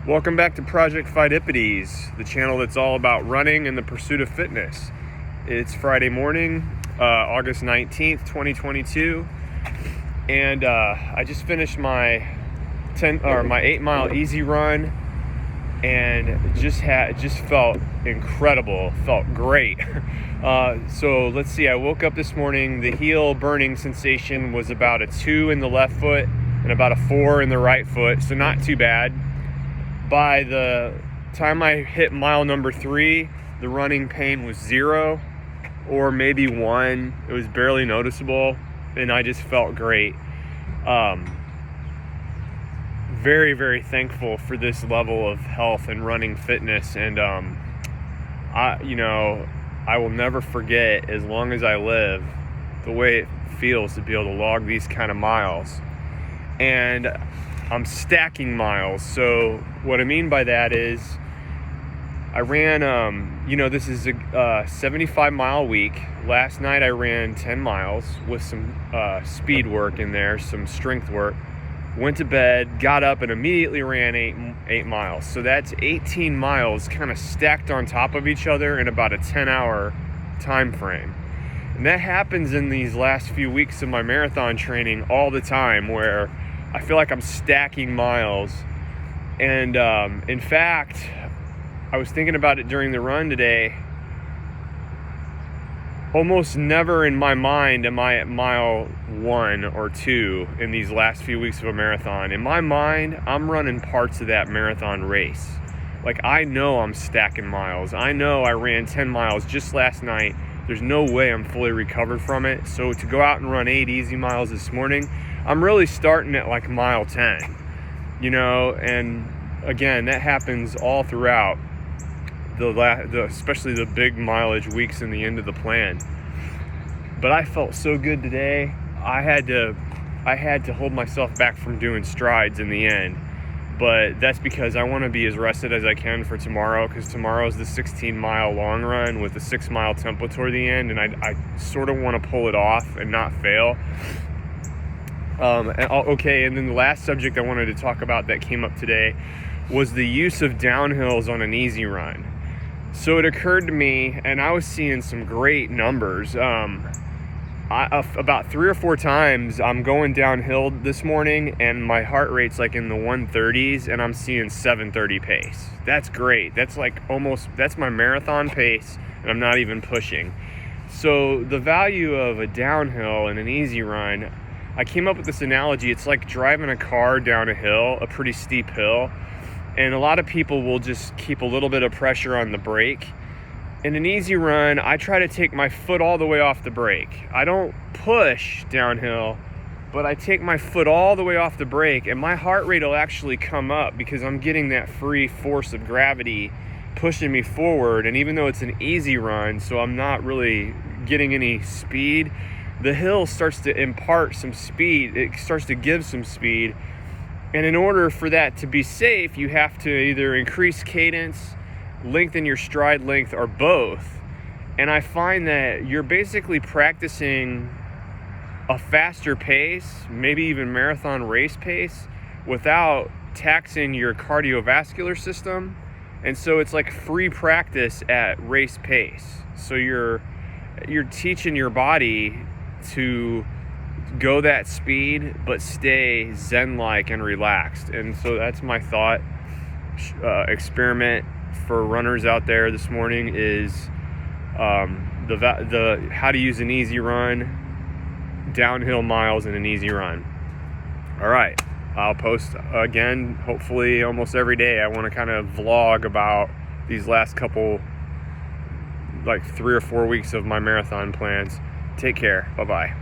Welcome back to Project Phydipides, the channel that's all about running and the pursuit of fitness. It's Friday morning, August 19th, 2022, and I just finished my 8-mile easy run, and just felt incredible, felt great. So let's see, I woke up this morning, the heel burning sensation was about a 2 in the left foot and about a 4 in the right foot, so not too bad. By the time I hit mile number 3, the running pain was 0 or maybe 1. It was barely noticeable, and I just felt great. Very, very thankful for this level of health and running fitness, and I will never forget, as long as I live, the way it feels to be able to log these kind of miles. And I'm stacking miles. So what I mean by that is I ran, this is a 75-mile week. Last night I ran 10 miles with some speed work in there, some strength work. Went to bed, got up, and immediately ran 8 miles. So that's 18 miles kind of stacked on top of each other in about a 10-hour time frame. And that happens in these last few weeks of my marathon training all the time, where I feel like I'm stacking miles. And in fact, I was thinking about it during the run today. Almost never in my mind am I at mile 1 or 2 in these last few weeks of a marathon. In my mind, I'm running parts of that marathon race. Like, I know I'm stacking miles. I know I ran 10 miles just last night. There's no way I'm fully recovered from it. So to go out and run 8 easy miles this morning, I'm really starting at like mile 10, and again, that happens all throughout especially the big mileage weeks in the end of the plan. But I felt so good today. I had to hold myself back from doing strides in the end, but that's because I want to be as rested as I can for tomorrow, because tomorrow's the 16-mile long run with a 6-mile tempo toward the end, and I sort of want to pull it off and not fail. And then the last subject I wanted to talk about that came up today was the use of downhills on an easy run. So it occurred to me, and I was seeing some great numbers. About 3 or 4 times I'm going downhill this morning, and my heart rate's like in the 130s, and I'm seeing 7:30 pace. That's great. That's that's my marathon pace, and I'm not even pushing. So the value of a downhill and an easy run, I came up with this analogy. It's like driving a car down a hill, a pretty steep hill, and a lot of people will just keep a little bit of pressure on the brake. In an easy run, I try to take my foot all the way off the brake. I don't push downhill, but I take my foot all the way off the brake, and my heart rate will actually come up because I'm getting that free force of gravity pushing me forward. And even though it's an easy run, so I'm not really getting any speed, the hill starts to impart some speed. It starts to give some speed. And in order for that to be safe, you have to either increase cadence, lengthen your stride length, or both. And I find that you're basically practicing a faster pace, maybe even marathon race pace, without taxing your cardiovascular system. And so it's like free practice at race pace. So you're teaching your body to go that speed but stay zen-like and relaxed. And so that's my thought experiment for runners out there this morning is the how to use an easy run, downhill miles in an easy run. All right, I'll post again hopefully almost every day. I want to kind of vlog about these last couple, like 3 or 4 weeks of my marathon plans. Take care. Bye-bye.